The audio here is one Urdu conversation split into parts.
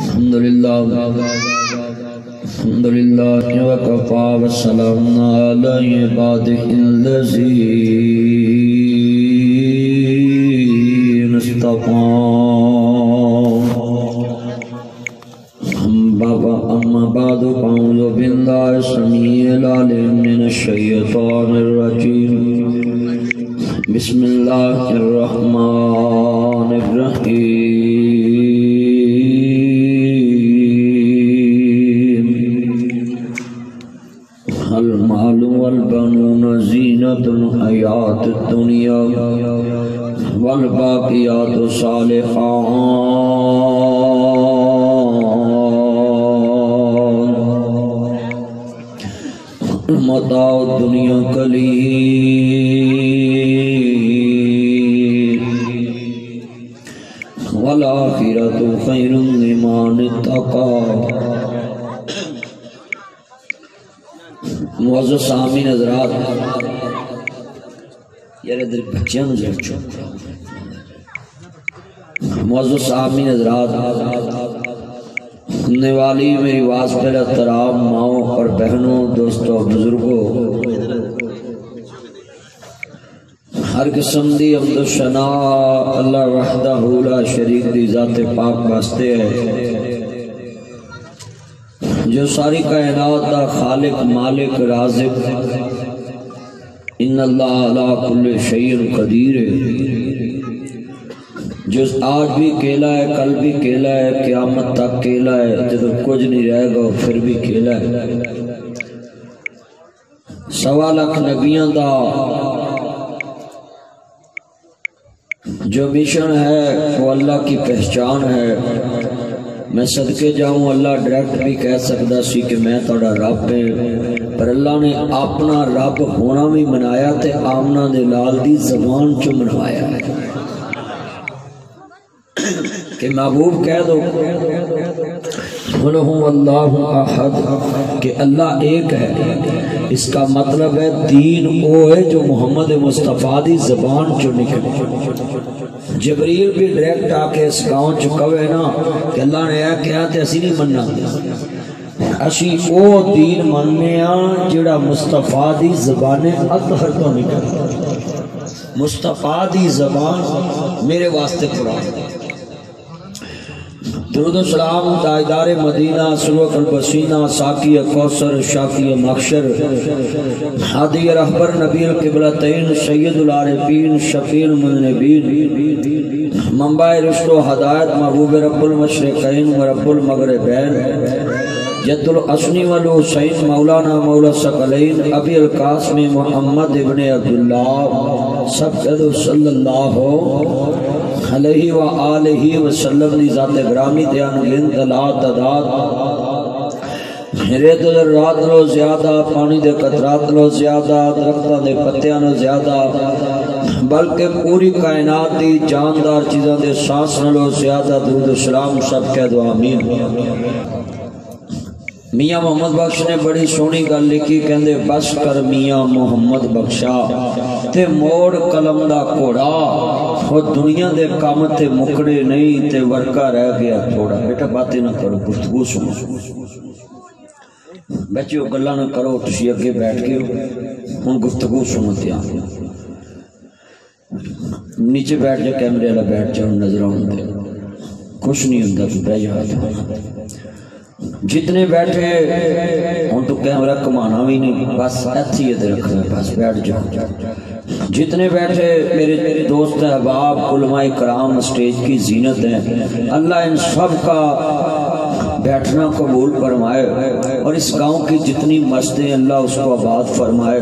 الحمدللہ وکفا والسلام علی عبادہ الذین اصطفی اما بعد فاعوذ باللہ السمیع العلیم من الشیطان الرجیم بسم اللہ الرحمن الرحیم المال والبنون زینۃ الحیاۃ الدنیا والباقیات الصالحات متاع الدنیا قلیل والآخرۃ خیر لمن اتقی۔ معزز سامعین حضرات، یار ادھر بچیاں نوں چپ معزز سامعین حضرات، سننے والی میری آواز پر احترام ماؤں اور بہنوں، دوستوں، بزرگوں، ہر قسم دی حمد و ثنا اللہ وحدہ لا شریک دی ذات پاک واسطے ہے جو ساری کائنات دا خالق، مالک، رازق، ان اللہ علی کل شیء قدیر ہے، جو آج بھی کیلا ہے، کل بھی کیلا ہے، قیامت تک کیلا ہے، جب کچھ نہیں رہے گا پھر بھی کیلا ہے۔ 1.25 لاکھ نبیوں دا جو مشن ہے وہ اللہ کی پہچان ہے۔ میں صدقے جاؤں، اللہ ڈائریکٹ بھی کہہ سکتا سی کہ میں تھوڑا رب ہے، پر اللہ نے اپنا رب ہونا بھی منایا تے آمنہ دے لال دی زبان چ منوایا ہے کہ محبوب کہہ دو قل هو اللہ احد کہ اللہ ایک ہے۔ اس کا مطلب ہے دین وہ ہے جو محمد مصطفیٰ دی زبان چ نکلے۔ جبریل بھی ڈائریکٹ آ کے اس گاؤں چ کہے نا کہ اللہ نے یہ کہا تے اسی نہیں مننا، اسی او دین مننے ہاں جڑا مصطفیٰ دی زبان اطہر تو نکلے۔ مصطفیٰ دی زبان میرے واسطے قرآن، درود و سلام تاجدار مدینہ، سلوک البسینہ، ساقی کوثر، شافی محشر، ہادی رہبر، نبی القبلتین، سید العارفین، شفیع المذنبین، منبع رشد و ہدایت، محبوب رب المشرقین و رب المغربین، جد الحسن والحسین، مولانا مولا ثقلین، ابی القاسم محمد ابن عبداللہ، سب کہو صلی اللہ علیہ وآلہ وسلم دی ذات گرامی دیان گند لا تعداد، ریت ذرات لو زیادہ، پانی دے قطرات لو زیادہ، درختاں دے پتیاں لو زیادہ، بلکہ پوری کائنات دی جاندار چیزاں دے سانس لو زیادہ درود و سلام سب کہہ دو آمین۔ میاں محمد بخش نے بڑی سونی گل لکھی، کہندے بس کر میاں محمد بخشا تے موڑ قلم دا کوڑا، وہ دنیا دے کام تے مکڑے نہیں تے ورکا رہ گیا تھوڑا۔ بیٹا باتیں نہ کرو، گفتگو سنو، بچیو گلا نہ کرو، تسی اگے بیٹھ گئے ہن گفتگو سنو، دھیان نیچے بیٹھ جا، کیمرے والا بیٹھ جا، نظر آؤں دے کچھ نہیں ہوندا، تو بہ جا۔ جتنے بیٹھے ہوں تو کیمرہ کمانا بھی نہیں، بس ایتھی ادھر رکھنا، بس بیٹھ جاؤ۔ جتنے بیٹھے میرے دوست احباب، علماء کرام، اسٹیج کی زینت ہیں، اللہ ان سب کا بیٹھنا قبول فرمائے، اور اس گاؤں کی جتنی مسجدیں اللہ اس کو آباد فرمائے،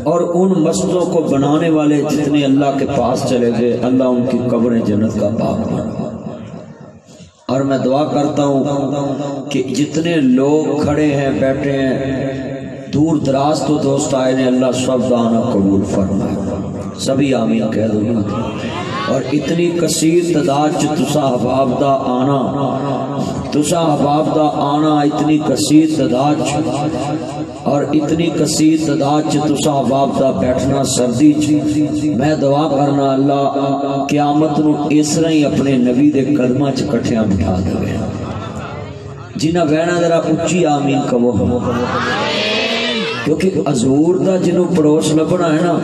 اور ان مسجدوں کو بنانے والے جتنے اللہ کے پاس چلے گئے، اللہ ان کی قبریں جنت کا باغ فرمائے۔ اور میں دعا کرتا ہوں کہ جتنے لوگ کھڑے ہیں، بیٹھے ہیں، دور دراز تو دوست آئے نے، اللہ سب دعانا قبول فرمائے، سبھی آمین کہہ دو۔ اور اتنی کثیر تعداد تسا احباب دا آنا اتنی کثیر تعداد اور اتنی کثیر تعداد تسا احباب دا بیٹھنا سردی میں دعا کرنا اللہ قیامت نو اس طرح ہی اپنے نبی دے قدماں چ کٹھیاں بٹھا دے جنہ بہنا ذرا اچھی آمین کہو کیونکہ حضور دا جنوں پڑوس لبنا ہے نا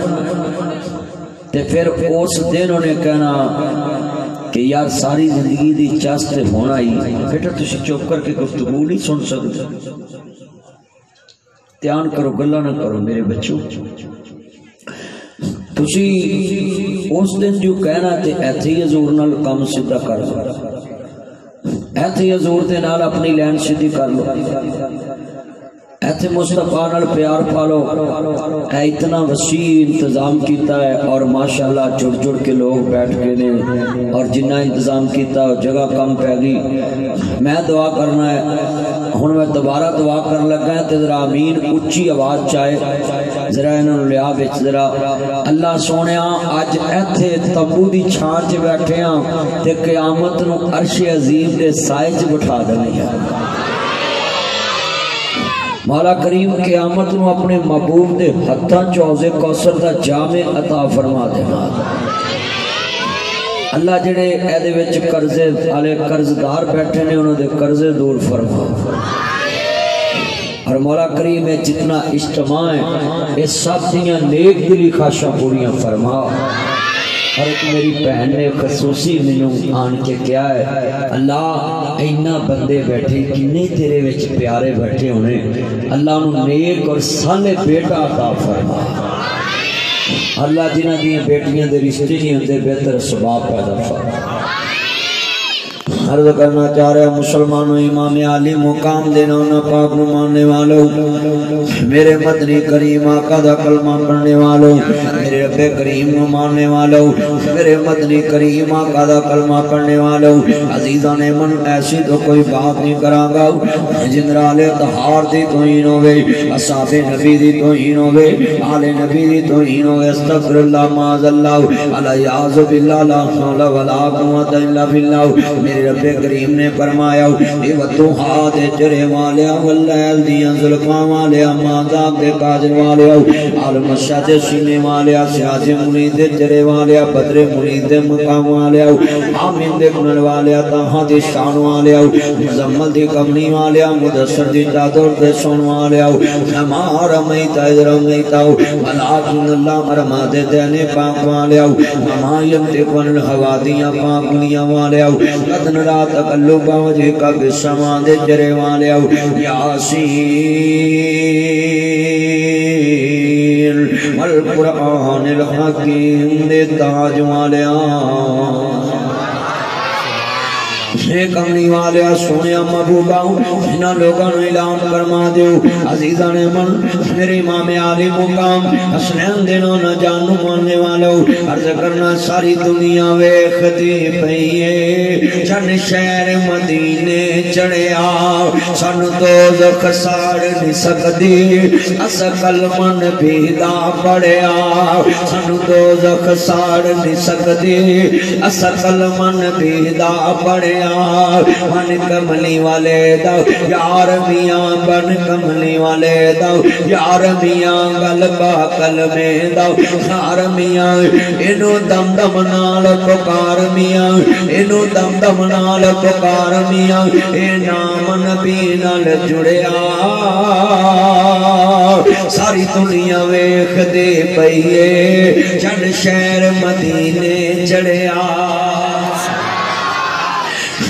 تے پھر اس دن انہیں کہنا کہ یار ساری زندگی دی چاست ہونا ہی بیٹا تسی چپ کر کے گفتگو نہیں سن سکتے دھیان کرو گلا نہ کرو میرے بچوں تسی اس دن جو کہنا تے ایتھے ہی حضور نال کام سیدھا کر لو ایتھے ہی حضور دے نال اپنی لین سیدھی کر لو ایتھے مصطفیٰ نال پیار پالو اے اتنا وسیع انتظام کیتا ہے اور ماشاءاللہ جڑ جڑ کے لوگ بیٹھ کے نے اور جنہ انتظام کیتا ہے جگہ کم پہ گئی میں دعا کرنا ہے ہن میں دوبارہ دعا کر لگا ہے تے ذرا آمین اچھی آواز چاہے ذرا انہوں لیا وچ ذرا اللہ سونیا اج ایتھے تمبو دی چھاں چ بیٹھے ہاں تے قیامت نو عرش عظیم دے سائے چ بٹھا دینی ہے مولا کریم قیامت نو اپنے محبوب دے ہتھاں چوزے کوثر دا جامع عطا فرما دینا اللہ جڑے ایدے وچ قرضے والے قرضدار بیٹھے نے انہوں دے قرضے دور فرما اور مولا کریم میں جتنا اجتماع ہے اس سب دیاں نیک دلی خواہشاں پوریاں فرما اور ایک میری بہن نے خصوصی مینوں آن کے کیا ہے اللہ اینا بندے بیٹھے کنے تیرے وچ پیارے بیٹھے ہونے اللہ انہوں نیک اور صالح بیٹا عطا فرما اللہ جنہ دیاں بیٹیاں دے رشتے نہیں ہوندے بہتر اسباب پیدا فرما عرض کرنا چاہ رہے مسلمانوں امام عالی مقام دینا انہاں پاک نو ماننے والوں میرے مدنی کریم آقا دا کلمہ پڑھنے والوں میرے رب کریم نو ماننے والوں میرے مدنی کریم آقا دا کلمہ پڑھنے والوں عزیزان من ایسی تو کوئی بات نہیں کرانگا جنرال طہار دی توہین ہوئے اصحاب نبی دی توہین ہوئے آل نبی دی توہین ہوئے استغفر اللہ معاذ اللہ علی عاذ باللہ لا حول ولا قوت الا باللہ میرے رب کریم نے فرمایا اے وتوہا دے چرے والیا واللیل دیاں زلفاں والیا ماذاب دے کاجر والیا عالم شاہ سینے والیا سیاج منید دے چرے والیا بدر منید دے مقام والیا آمین دے کنل والیا تاہاں دے شان والیا مزمل دی کمنی والیا مدسر دی چادر دے سون والیا ہمارا میتا ادھر میتا ولیکن اللہ مرما دے دینے پاک والیا مما ینتقن الحوادیاں پاک لیاں والیا قدن را تقلب وجہ کا بسما دے جرے والے یاسین والقرآن الحکیم دے تاج والے کملی والے سونے محبوبہ انہاں لوگاں نو اعلان فرما دیو عزیزان من میرے امام عالی مقام حسنین دینوں نہ جانو ماننے والو عرض کرنا ساری دنیا ویکھتی پئیے چن شہر مدینے چڑھیا سن دوزخ ساڑ نہیں سکدی اس کلمہ نبیدا پڑھیا سن دوزخ ساڑ نہیں سکدی اس کلمہ نبیدا پڑھیا بن کملی والے دو یار میاں بن کملی والے دو یار میاں گلبا کلمے دو یار میاں انو دم دم نال پکار میاں انو دم دم نال پکار میاں اے نام نبی نال جڑیا ساری دنیا ویکھ دے پئیے چن شہر مدینے چڑھیا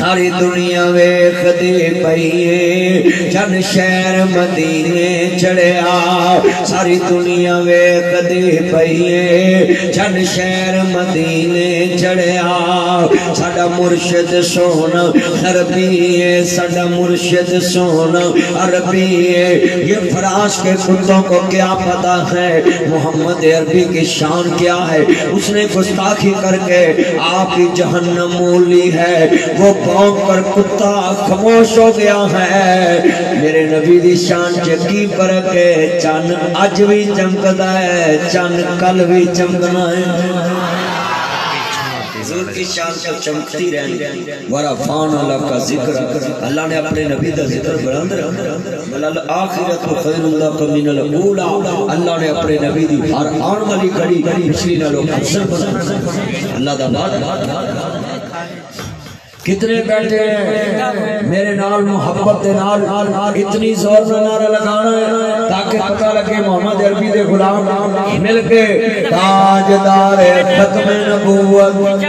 ساری دنیا ویکھ دے پئیے چن شہر مدینے چڑھیا ساری دنیا ویکھ دے پئیے چن شہر مدینے چڑھیا ساڈا مرشد سونا عربی ہے ساڈا مرشد سونا عربی ہے یہ فراش کے کتوں کو کیا پتا ہے محمد عربی کی شان کیا ہے اس نے گستاخی کر کے آپ کی جہنم مولی ہے وہ بھونک کر کتا خاموش ہو گیا ہے میرے نبی دی شان چکی فرق ہے چن اج بھی چمکدا ہے چن کل بھی چمکنا ہے حضور کی شان کو چمکتی رہنی ورفعنا لک ذکر اللہ نے اپنے نبی دا ذکر بلند والآخرۃ خیر لک من الاولی اللہ نے اپنے نبی دی ہر آن والی گھڑی پچھلی نالوں افضل بنا اللہ دا بات کتنے بیٹھے ہیں میرے نال محبت دے نال اتنی زور میں نعرہ لگانا ہے تاکہ پتہ لگے محمد عربی دے غلام مل کے تاجدار ختم نبوت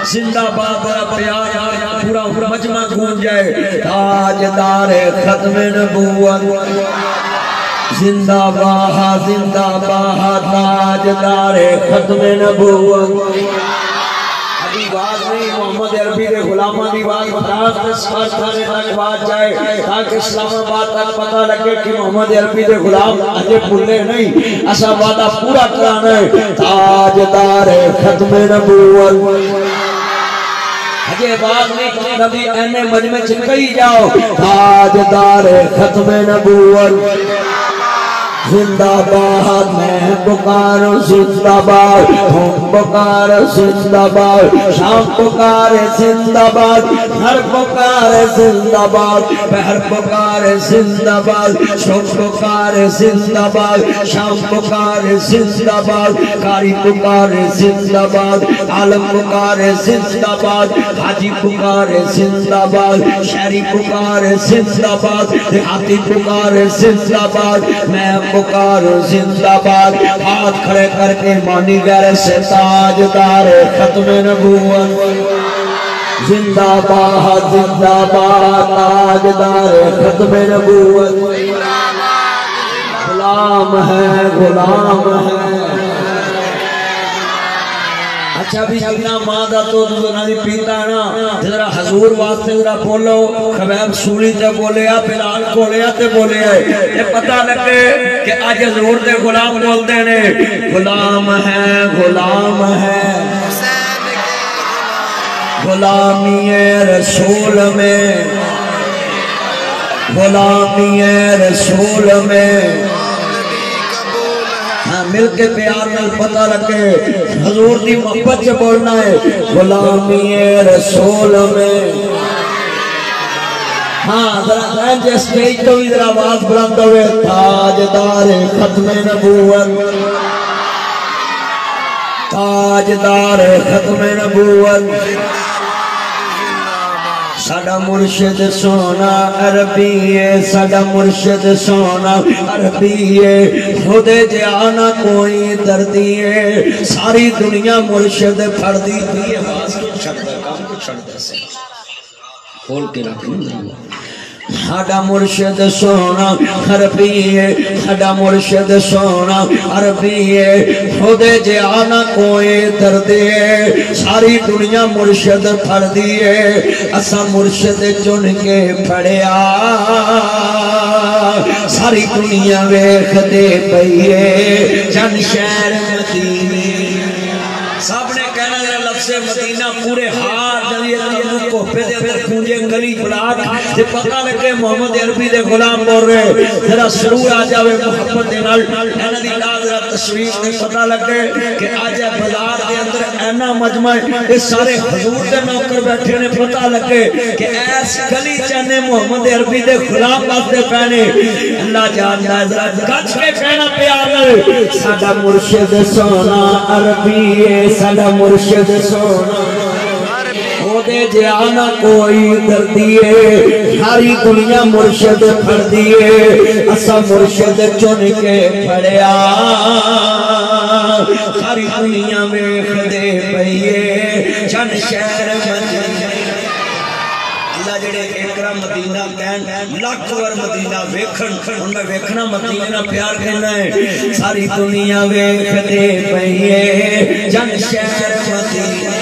زندہ باد پیار پورا مجمع گونج جائے تاجدار ختم نبوت زندہ باد تاجدار ختم نبوت آواز نہیں محمد عربی کے غلامہ دی آواز بتاس اس تھانے تک بات جائے تاکہ اسلام آباد تک پتہ لگے کہ محمد عربی کے غلام اجے بھولے نہیں ایسا وعدہ پورا کرانا ہے تاجدار ختم نبوت اجے بات نہیں کہ نبی اینے مجمع چکئی جاؤ تاجدار ختم نبوت زندہ باد میں پکار زندہ باد ہم پکار زندہ باد شام پکار زندہ باد ہر پکار زندہ باد بہر پکار زندہ باد شب پکار زندہ باد شام پکار زندہ باد کاری پکار زندہ باد عالم پکار زندہ باد حاجی پکار زندہ باد شہری پکار زندہ باد دیہاتی پکار زندہ باد میں پکار زندہ باد ہاتھ کھڑے کر کے مانی غیر سے تاجدار ختم نبوت زندہ باد تاجدار ختم نبوت غلام ہے اچھا بھی جتنا مادہ تو نہیں پیتا ہے نا ذرا حضور واسطے ذرا بولو خبیب سولی تے بولے یا بلال بولے یا تے بولے ہے یہ پتہ لگے کہ آج حضور دے غلام بول دینے غلام ہے غلامی رسول میں مل کے پیار میں پتہ لگے حضور دی محبت سے بولنا ہے غلامی رسول میں ہاں ذرا ذہن جے سٹیج تو ادھر آواز بلند ہوئے تاجدار ختم نبوت ساڈا مرشد سونا عربی ہے ساڈا مرشد سونا عربی ہے خود جانا کوئی دردی ہے ساری دنیا مرشد پھڑ دی ہے آواز کو چھڑ دے کام کو چھڑ دے سے کھول کے رکھیں ساڈا مرشد سونا عربی ہے ساڈا مرشد سونا عربی ہے خود جانا کوئی درد ہے ساری دنیا مرشد پھڑ دی ہے اسا مرشد چن کے پھڑیا ساری دنیا ویکھ دے پئی ہے جن شہر مدینے سب نے کہنا ذرا لفظ مدینہ پورے ہاتھ جلیت کو پہ دے اندر کونجے گلی بلاک تے پتہ لگے محمد عربی دے غلام بول رہے ذرا سرور آ جاوے محبت دے نال اینا دی لا ذرا تصویر نہیں پتہ لگے کہ آج بازار دے اندر اینا مجمع اس سارے حضور دے نوکر بیٹھے نے پتہ لگے کہ ایس گلی چاہنے محمد عربی دے غلام واسطے پہنے اللہ جاندا ہے ذرا گچھ کے کہنا پیار نال ساڈا مرشد سونا عربی ہے ساڈا مرشد سونا دے جانا کوئی دردی ہے ساری دنیا مرشد پھڑ دیئے اسا مرشد چن کے پھڑیا ساری دنیا ویکھ دے پئیے چن شہر مدینہ اللہ جڑے ایکرا مدینہ کہن لاکھ ور مدینہ ویکھن ان میں ویکھنا مدینہ پیار کہنا ہے ساری دنیا ویکھ دے پئیے چن شہر مدینہ